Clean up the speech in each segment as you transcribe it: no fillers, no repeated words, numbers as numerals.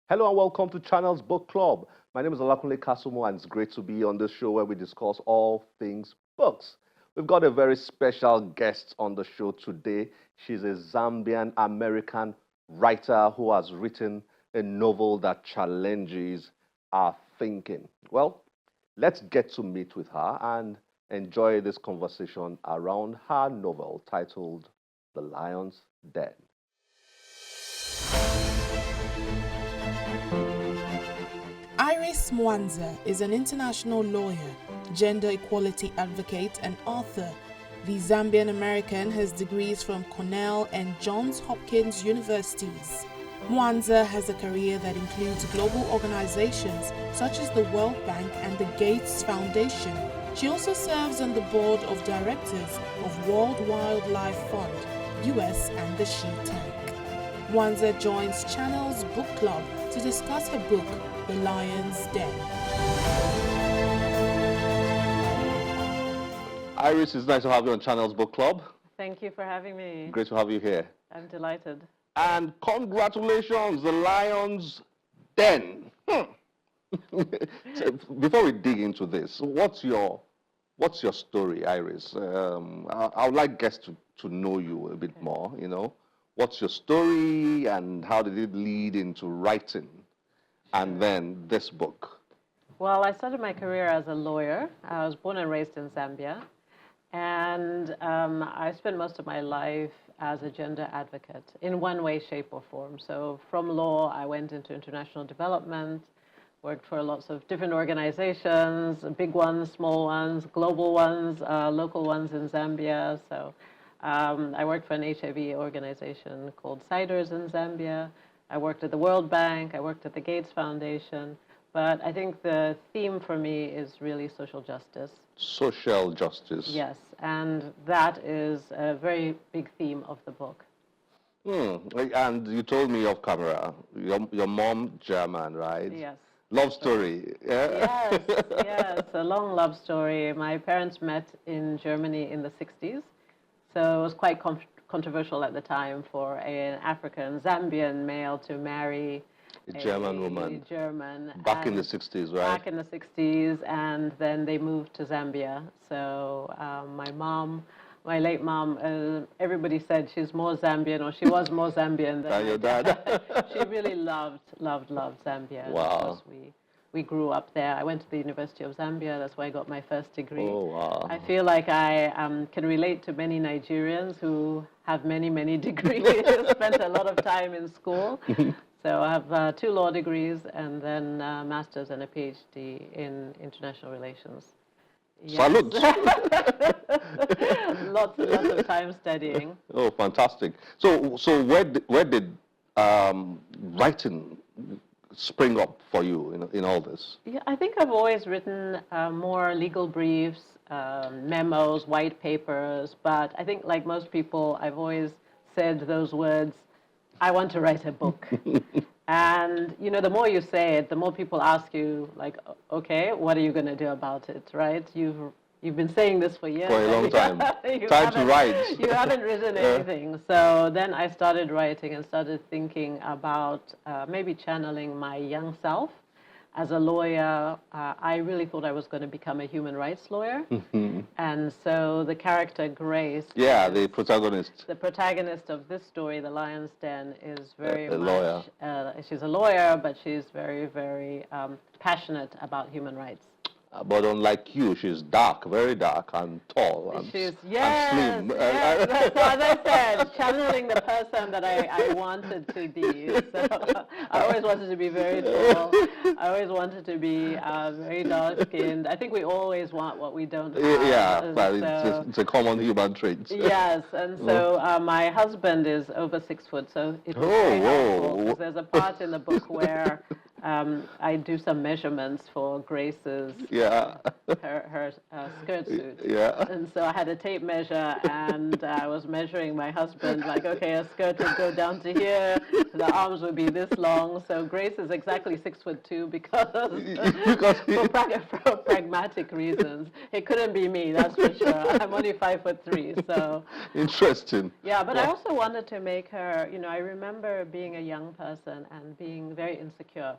Hello and welcome to Channel's Book Club. My name is Olakunle Kasumo and it's great to be on this show where we discuss all things books. We've got a very special guest on the show today. She's a Zambian American writer who has written a novel that challenges our thinking. Well, let's get to meet with her and enjoy this conversation around her novel titled The Lion's Den. Mwanza is an international lawyer, gender equality advocate, and author. The Zambian American has degrees from Cornell and Johns Hopkins universities. Mwanza has a career that includes global organizations such as the World Bank and the Gates Foundation. She also serves on the board of directors of World Wildlife Fund, US, and the She Tank. Mwanza joins Channel's Book Club to discuss her book, The Lion's Den. Iris, it's nice to have you on Channel's Book Club. Thank you for having me. Great to have you here. I'm delighted. And congratulations, The Lion's Den. So before we dig into this, what's your story, Iris? I would like guests to know you a bit more, you know. What's your story and how did it lead into writing and then this book? Well, I started my career as a lawyer. I was born and raised in Zambia. And I spent most of my life as a gender advocate in one way, shape, or form. So from law, I went into international development, worked for lots of different organizations, big ones, small ones, global ones, local ones in Zambia. So I worked for an HIV organization called CIDERS in Zambia. I worked at the World Bank. I worked at the Gates Foundation. But I think the theme for me is really social justice. Social justice. Yes, and that is a very big theme of the book. And you told me off camera, your mom German, right? Yes. Love story. Yeah? Yes, yes, a long love story. My parents met in Germany in the 60s. So it was quite controversial at the time for an African Zambian male to marry a German woman. German. Back in the 60s, right? Back in the 60s, and then they moved to Zambia. So my late mom, everybody said she's more Zambian, or she was more Zambian than your dad. She really loved Zambia. Wow. Of course, we grew up there. I went to the University of Zambia. That's where I got my first degree. Oh, wow. I feel like I can relate to many Nigerians who have many degrees, spent a lot of time in school. So I have 2 law degrees and then a master's and a PhD in international relations. Yes. Salute! lots of time studying. Oh, fantastic. So where did writing spring up for you in all this? Yeah, I think I've always written more legal briefs, memos, white papers, but I think like most people, I've always said those words, I want to write a book. And, you know, the more you say it, the more people ask you, like, okay, what are you going to do about it, right? You've been saying this for years. For a long time. Time to write. You haven't written anything. So then I started writing and started thinking about maybe channeling my young self. As a lawyer, I really thought I was going to become a human rights lawyer. And so the character Grace... Yeah, the protagonist. The protagonist of this story, The Lion's Den, is very much... lawyer. She's a lawyer, but she's very, very passionate about human rights. But unlike you, she's dark, very dark, and tall, and, and slim. Yes, that's what I said, channeling the person that I wanted to be. So I always wanted to be very tall. I always wanted to be very dark-skinned. I think we always want what we don't have. Yeah, well, it's a common human trait. Yes, and so my husband is over 6 foot, so it's very helpful. There's a part in the book where I do some measurements for Grace's her skirt suit. Yeah. And so I had a tape measure, and I was measuring my husband, like, okay, a skirt would go down to here, the arms would be this long. So Grace is exactly 6'2" because for pragmatic reasons. It couldn't be me, that's for sure. I'm only 5'3", so. Interesting. Yeah, but I also wanted to make her, I remember being a young person and being very insecure.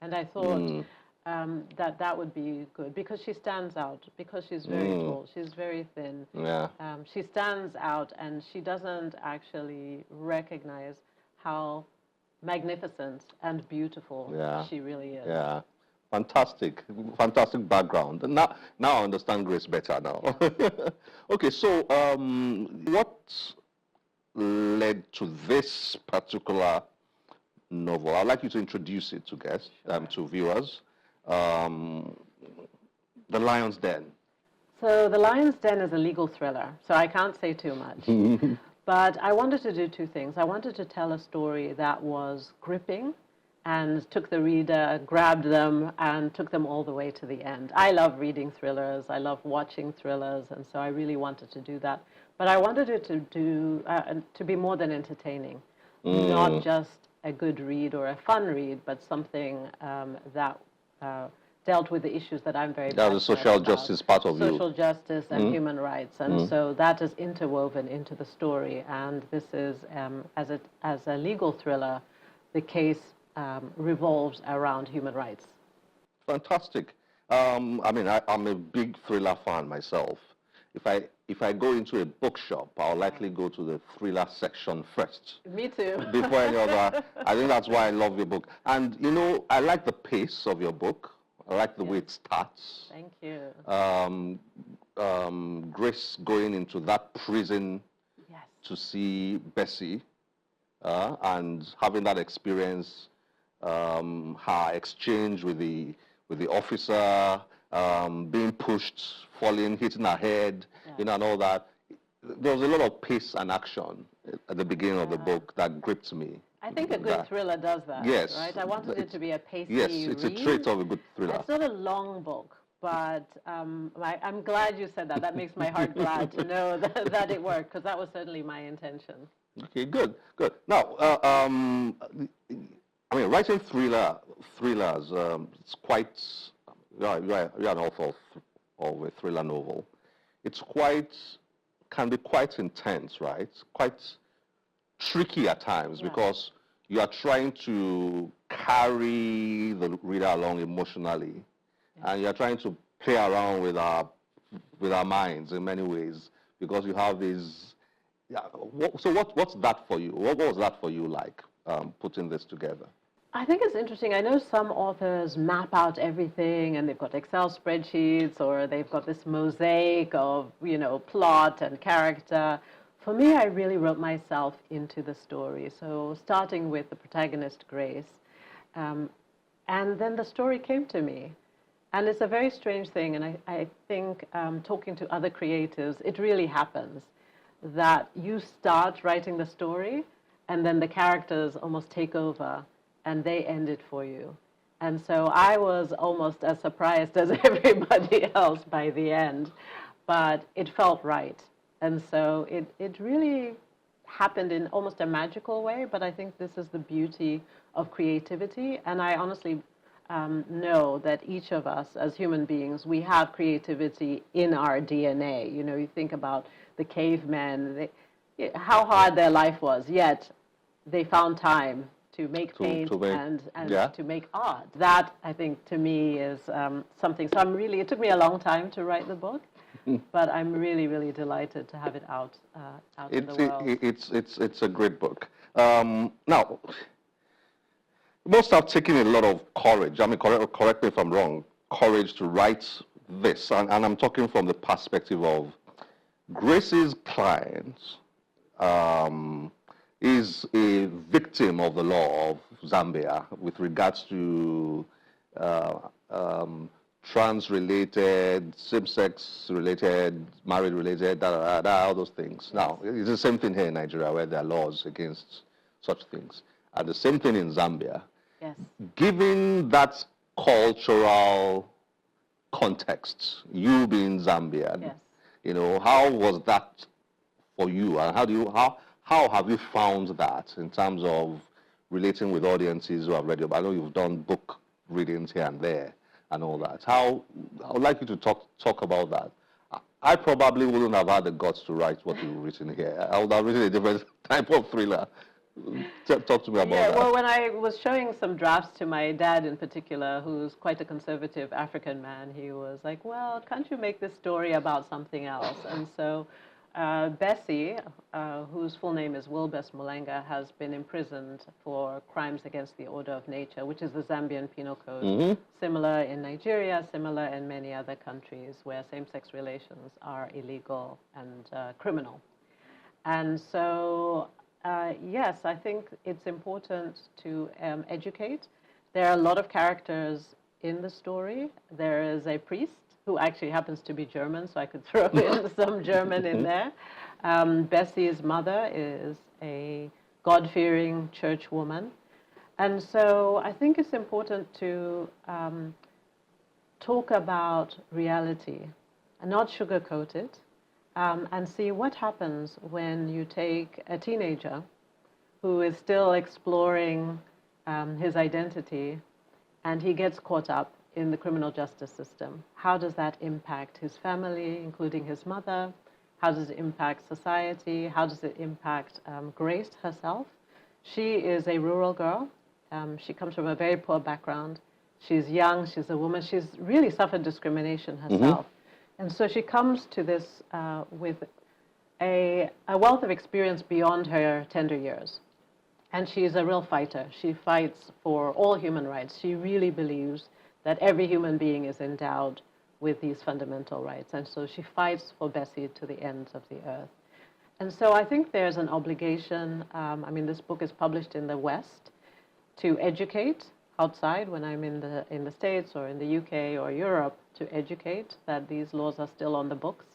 And I thought that would be good because she stands out, because she's very tall, she's very thin. Yeah. She stands out, and she doesn't actually recognize how magnificent and beautiful she really is. Yeah. Fantastic background. Now I understand Grace better now. Yeah. Okay, so what led to this particular novel? I'd like you to introduce it to guests, to viewers. The Lion's Den. So The Lion's Den is a legal thriller, so I can't say too much. But I wanted to do two things. I wanted to tell a story that was gripping and took the reader, grabbed them, and took them all the way to the end. I love reading thrillers. I love watching thrillers, and so I really wanted to do that. But I wanted it to be more than entertaining, not just a good read or a fun read, but something that dealt with the issues that I'm very passionate about. The social justice part of you. Social justice and human rights, and so that is interwoven into the story. And this is, as a legal thriller, the case revolves around human rights. Fantastic. I'm a big thriller fan myself. If I go into a bookshop, I'll likely go to the thriller section first. Me too. Before any other. I think that's why I love your book. And I like the pace of your book. I like the way it starts. Thank you. Grace going into that prison to see Bessie and having that experience, her exchange with the officer, being pushed, falling, hitting her head, and all that. There was a lot of pace and action at the beginning of the book that gripped me. I think a good thriller does that, right? I wanted it to be a pacey read. Yes, it's a trait of a good thriller. It's not a long book, but I'm glad you said that. That makes my heart glad to know that it worked, because that was certainly my intention. Okay, good. Now, writing thrillers, it's quite, you're an author of a thriller novel. Can be quite intense, right? Quite tricky at times because you are trying to carry the reader along emotionally, and you are trying to play around with our minds in many ways because you have these. So what's that for you? What was that for you like putting this together? I think it's interesting. I know some authors map out everything, and they've got Excel spreadsheets, or they've got this mosaic of plot and character. For me, I really wrote myself into the story. So starting with the protagonist, Grace, and then the story came to me. And it's a very strange thing, and I think talking to other creatives, it really happens that you start writing the story, and then the characters almost take over, and they end it for you. And so I was almost as surprised as everybody else by the end, but it felt right. And so it really happened in almost a magical way, but I think this is the beauty of creativity. And I honestly know that each of us as human beings, we have creativity in our DNA. You think about the cavemen, how hard their life was, yet they found time to make paint and to make art. That, I think, to me is something. So it took me a long time to write the book, but I'm really, really delighted to have it out in the world. It's a great book. Now, you must have taken a lot of courage. Correct me if I'm wrong. Courage to write this, and I'm talking from the perspective of Grace's client. Is a victim of the law of Zambia with regards to trans-related, same-sex-related, married-related, all those things. Now, it's the same thing here in Nigeria where there are laws against such things. And the same thing in Zambia. Yes. Given that cultural context, you being Zambian, Yes. you know, how was that for you, and how have you found that in terms of relating with audiences who have read your? I know you've done book readings here and there and all that. How I would like you to talk about that. I probably wouldn't have had the guts to write what you've written here. I would have written a different type of thriller. Talk to me about that. Well, when I was showing some drafts to my dad in particular, who's quite a conservative African man, he was like, well, can't you make this story about something else? And so Bessie, whose full name is Wilbes Mulenga, has been imprisoned for crimes against the order of nature, which is the Zambian Penal Code, similar in Nigeria, similar in many other countries where same-sex relations are illegal and criminal. And so yes, I think it's important to educate. There are a lot of characters in the story. There is a priest who actually happens to be German, so I could throw in some German in there. Bessie's mother is a God-fearing church woman. And so I think it's important to talk about reality and not sugarcoat it. And see what happens when you take a teenager who is still exploring his identity and he gets caught up in the criminal justice system. How does that impact his family, including his mother? How does it impact society? How does it impact Grace herself? She is a rural girl. She comes from a very poor background. She's young, she's a woman. She's really suffered discrimination herself. And so she comes to this with a wealth of experience beyond her tender years. And she's a real fighter. She fights for all human rights. She really believes that every human being is endowed with these fundamental rights. And so she fights for Bessie to the ends of the earth. And so I think there's an obligation. I mean, this book is published in the West to educate outside when I'm in the States or in the UK or Europe, to educate that these laws are still on the books,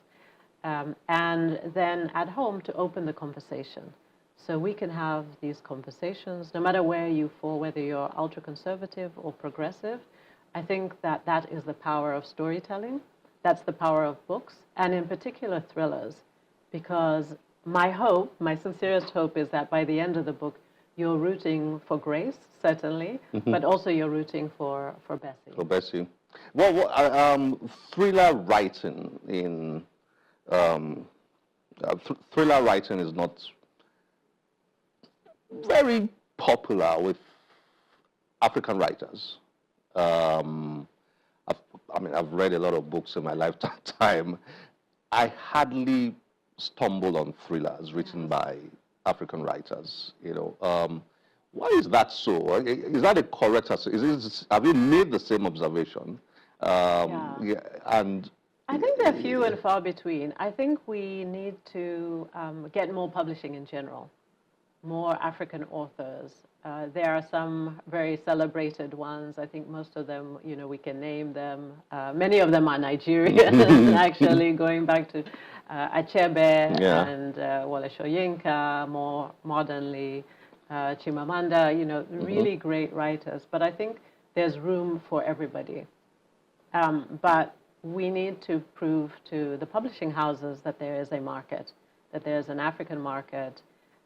and then at home to open the conversation. So we can have these conversations, no matter where you fall, whether you're ultra-conservative or progressive. I think that that is the power of storytelling. That's the power of books, and in particular thrillers, because my hope, my sincerest hope, is that by the end of the book, you're rooting for Grace, certainly, but also you're rooting for Bessie. For Bessie. Well, thriller writing in thriller writing is not very popular with African writers. I've read a lot of books in my lifetime. I hardly stumble on thrillers written by African writers. You know, why is that so? Is that a correct? Have you made the same observation? And I think they're few and far between. I think we need to get more publishing in general, more African authors. There are some very celebrated ones. I think most of them, you know, we can name them. Many of them are Nigerian, actually, going back to Achebe and Wole Soyinka, more modernly, Chimamanda, you know, really great writers. But I think there's room for everybody. But we need to prove to the publishing houses that there is a market, that there's an African market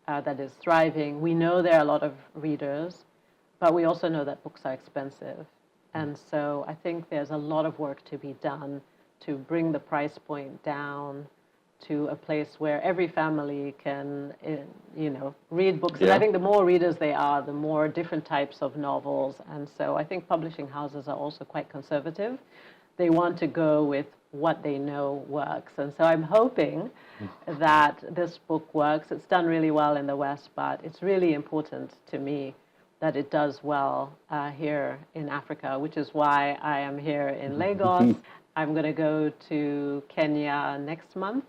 that is thriving. We know there are a lot of readers, but we also know that books are expensive. And so I think there's a lot of work to be done to bring the price point down to a place where every family can, you know, read books. And I think the more readers they are, the more different types of novels. And so I think publishing houses are also quite conservative. They want to go with what they know works. And so I'm hoping that this book works. It's done really well in the West, but it's really important to me that it does well here in Africa, which is why I am here in Lagos. I'm going to go to Kenya next month.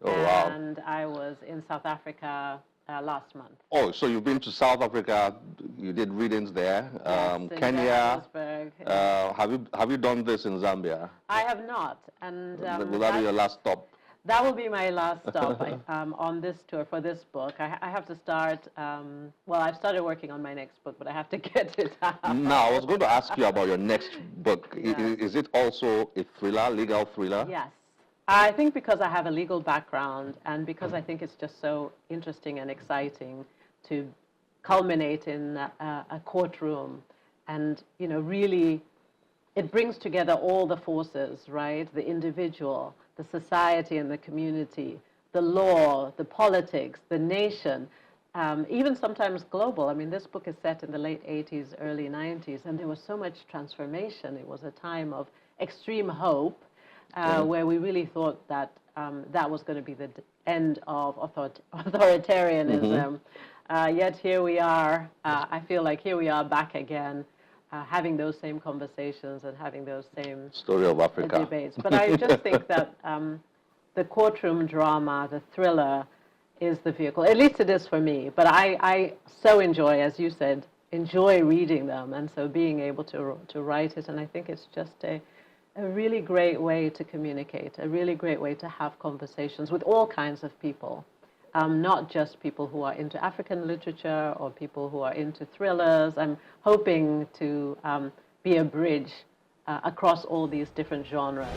Oh, wow. And I was in South Africa last month. Oh, so you've been to South Africa, you did readings there. Yes, Kenya. Johannesburg. Have you done this in Zambia? I have not. And will that be your last stop? That will be my last stop on this tour for this book. I have to start, well, I've started working on my next book, but I have to get it out. Now, I was going to ask you about your next book. Yes. Is it also a thriller, legal thriller? Yes. I think because I have a legal background and because I think it's just so interesting and exciting to culminate in a courtroom and, you know, really it brings together all the forces, right? The individual, the society and the community, the law, the politics, the nation, even sometimes global. I mean, this book is set in the late 80s, early 90s, and there was so much transformation. It was a time of extreme hope where we really thought that that was going to be the end of authoritarianism. Yet here we are, I feel like here we are back again, having those same conversations and having those same Story of Africa. debates. But I just think that the courtroom drama, the thriller, is the vehicle. At least it is for me. But I so enjoy, as you said, enjoy reading them, and so being able to write it. And I think it's just a really great way to communicate, a really great way to have conversations with all kinds of people. Not just people who are into African literature or people who are into thrillers. I'm hoping to be a bridge across all these different genres.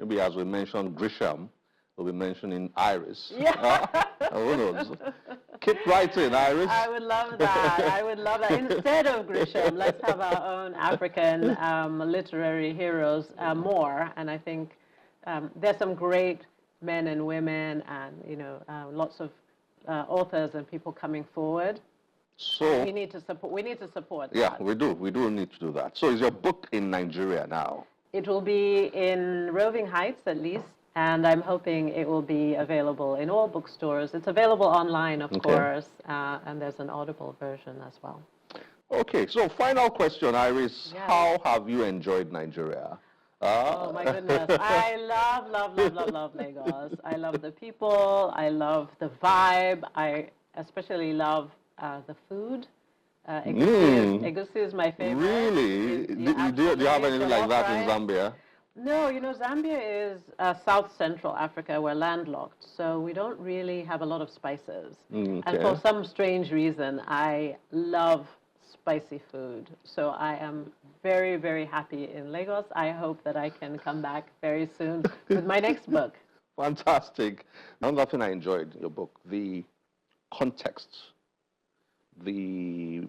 Maybe as we mentioned Grisham, we'll be mentioning Iris. Yeah. Who knows? Keep writing, Iris. I would love that. I would love that. Instead of Grisham, let's have our own African literary heroes more. And I think there's some great men and women and, you know, lots of authors and people coming forward. So we need to support yeah, that. we do. We do need to do that. So is your book in Nigeria now? It will be in Roving Heights at least, and I'm hoping it will be available in all bookstores. It's available online, of course, and there's an Audible version as well. Okay, so final question, Iris. Yes. How have you enjoyed Nigeria? Oh my goodness. I love Lagos. I love the people. I love the vibe. I especially love the food. Egusi is my favorite. Really? Do you have anything like that in Zambia? No, you know, Zambia is South Central Africa. We're landlocked, so we don't really have a lot of spices. And for some strange reason, I love spicy food. So I am very, very happy in Lagos. I hope that I can come back very soon with my next book. Fantastic. Another thing I enjoyed in your book, the context, the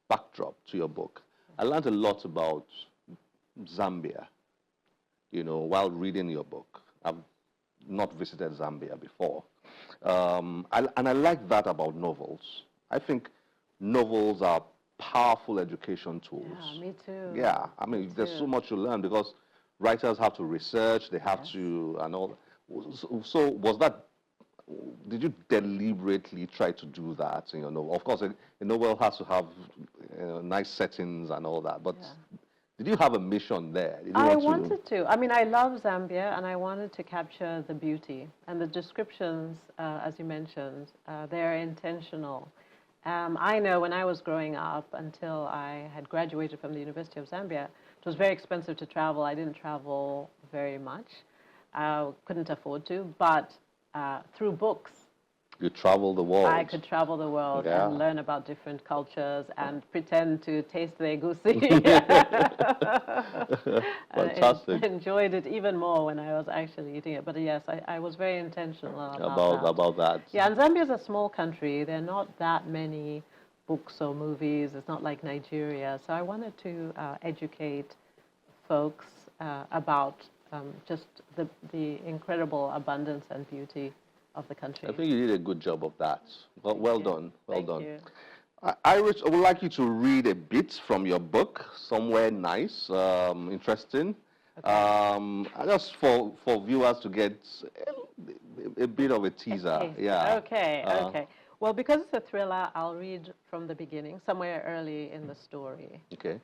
backdrop to your book. I learned a lot about Zambia, you know, while reading your book. I've not visited Zambia before. And I like that about novels. I think novels are powerful education tools. Yeah, me too. Yeah, I mean, there's so much to learn because writers have to research, they have to, and all. So was that, did you deliberately try to do that in your novel? Of course, a novel has to have nice settings and all that, but did you have a mission there? I wanted to. I mean, I love Zambia, and I wanted to capture the beauty. And the descriptions, as you mentioned, they're intentional. I know when I was growing up, until I had graduated from the University of Zambia, it was very expensive to travel. I didn't travel very much. I couldn't afford to, but through books, you travel the world. I could travel the world and learn about different cultures and pretend to taste the egusi. Fantastic. I enjoyed it even more when I was actually eating it. But yes, I was very intentional about that. Yeah, and Zambia is a small country. There are not that many books or movies. It's not like Nigeria. So I wanted to educate folks about just the incredible abundance and beauty of the country. I think you did a good job of that. Well done. Well Thank done. you. Iris, I would like you to read a bit from your book, somewhere nice, interesting. Okay. Just for viewers to get a bit of a teaser. Yeah. Okay, okay. Well, because it's a thriller, I'll read from the beginning, somewhere early in the story. Okay.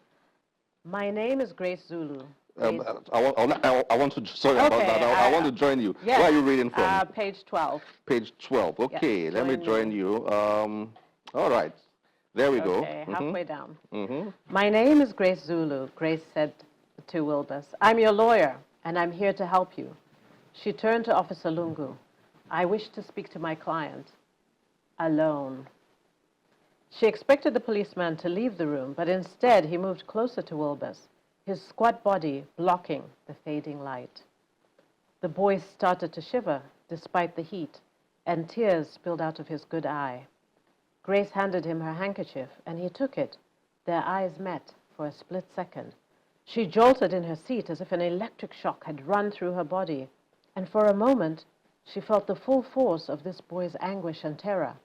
My name is Grace Zulu. I want to, sorry about that. I want to join you. Yes, Where are you reading from? Page 12. Page 12. Okay, let me join you. All right. There we go. Okay, halfway down. My name is Grace Zulu, Grace said to Wilbus. "I'm your lawyer, and I'm here to help you." She turned to Officer Lungu. "I wish to speak to my client. Alone." She expected the policeman to leave the room, but instead he moved closer to Wilbus, his squat body blocking the fading light. The boy started to shiver despite the heat, and tears spilled out of his good eye. Grace handed him her handkerchief, and he took it. Their eyes met for a split second. She jolted in her seat as if an electric shock had run through her body, and for a moment she felt the full force of this boy's anguish and terror.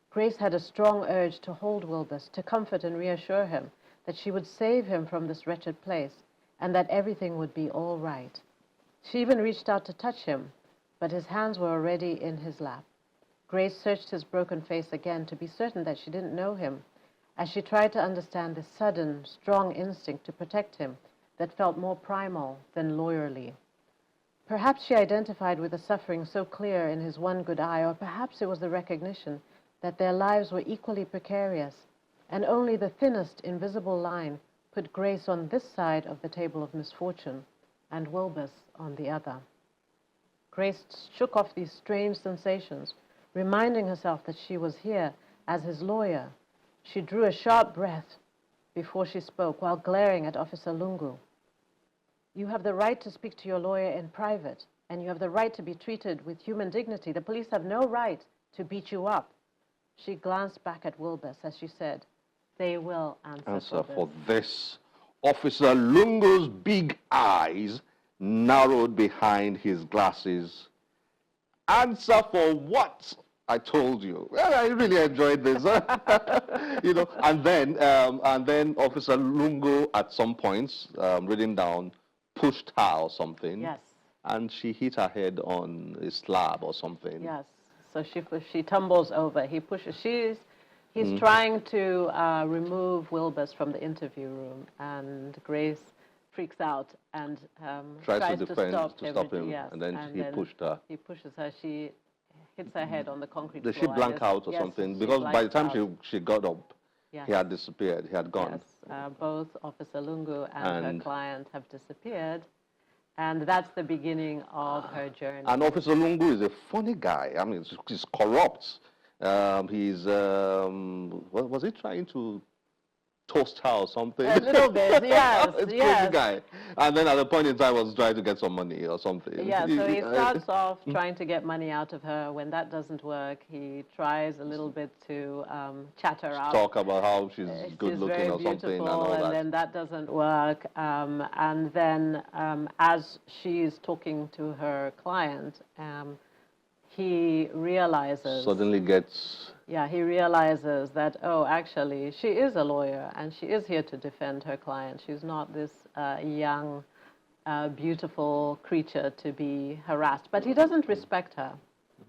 Grace had a strong urge to hold Wilbus, to comfort and reassure him that she would save him from this wretched place, and that everything would be all right. She even reached out to touch him, but his hands were already in his lap. Grace searched his broken face again to be certain that she didn't know him, as she tried to understand the sudden, strong instinct to protect him that felt more primal than lawyerly. Perhaps she identified with the suffering so clear in his one good eye, or perhaps it was the recognition that their lives were equally precarious, and only the thinnest invisible line put Grace on this side of the table of misfortune and Wilbus on the other. Grace shook off these strange sensations, reminding herself that she was here as his lawyer. She drew a sharp breath before she spoke, while glaring at Officer Lungu. "You have the right to speak to your lawyer in private, and you have the right to be treated with human dignity. The police have no right to beat you up." She glanced back at Wilbus as she said, "They will answer For this. Officer Lungu's big eyes narrowed behind his glasses. "Answer for what? I told you." Well, I really enjoyed this. You know, and then Officer Lungu at some points, reading down, pushed her or something. Yes. And she hit her head on a slab or something. Yes. So she tumbles over. He pushes. He's trying to remove Wilbus from the interview room, and Grace freaks out and tries to defend, to stop him, yes. and then he pushed her. He pushes her. She hits her head on the concrete Did floor. she blank out or yes, something? Because by the time she got up, yes. he had disappeared. He had gone. Yes. Both Officer Lungu and her client have disappeared. And that's the beginning of her journey. And Officer Lungu is a funny guy. I mean, he's corrupt. He's, what was he trying to toast her or something? A little bit, yes. It's yes. crazy guy. And then at the point in time was trying to get some money or something. Yeah, so he starts off trying to get money out of her. When that doesn't work, he tries a little bit to chat her up. Talk about how she's good looking or something and all that. And then that doesn't work. And then as she's talking to her client, he realizes... Suddenly gets... Yeah, he realizes that, oh, actually, she is a lawyer, and she is here to defend her client. She's not this young, beautiful creature to be harassed. But he doesn't respect her.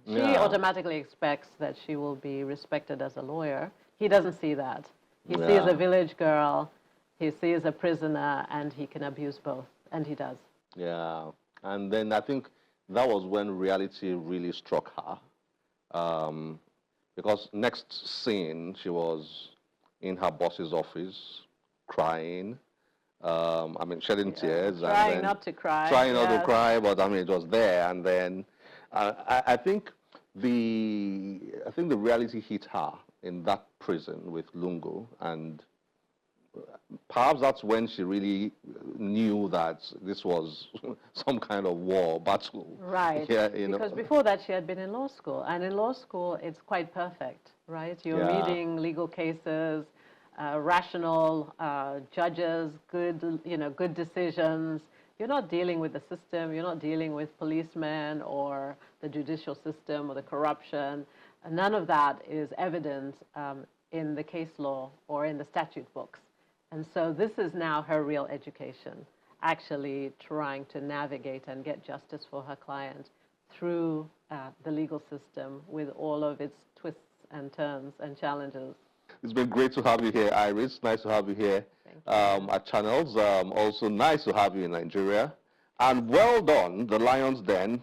She automatically expects that she will be respected as a lawyer. He doesn't see that. He sees a village girl, he sees a prisoner, and he can abuse both, and he does. Yeah, and then I think that was when reality really struck her. Because next scene, she was in her boss's office, crying. I mean, shedding tears. Trying and then not to cry. Trying not to cry, but I mean, it was there. And then I think the reality hit her in that prison with Lungu, and perhaps that's when she really knew that this was some kind of war battle. Right, because before that she had been in law school, and in law school it's quite perfect, right? You're reading legal cases, rational judges, good decisions. You're not dealing with the system, you're not dealing with policemen or the judicial system or the corruption. None of that is evident in the case law or in the statute books. And so this is now her real education, actually trying to navigate and get justice for her client through the legal system with all of its twists and turns and challenges. It's been great to have you here, Iris. Nice to have you here at Channels. Also nice to have you in Nigeria. And well done, the Lion's Den.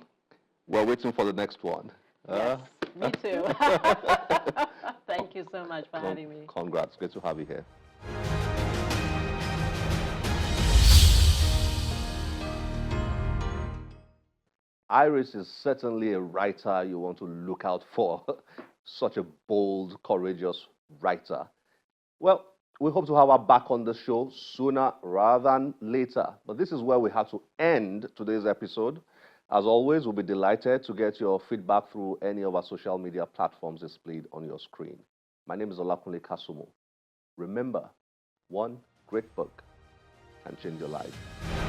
We're waiting for the next one. Yes, me too. Thank you so much for having me. Congrats. Great to have you here. Iris is certainly a writer you want to look out for. Such a bold, courageous writer. Well, we hope to have her back on the show sooner rather than later. But this is where we have to end today's episode. As always, we'll be delighted to get your feedback through any of our social media platforms displayed on your screen. My name is Olakunle Kasumu. Remember, one great book can change your life.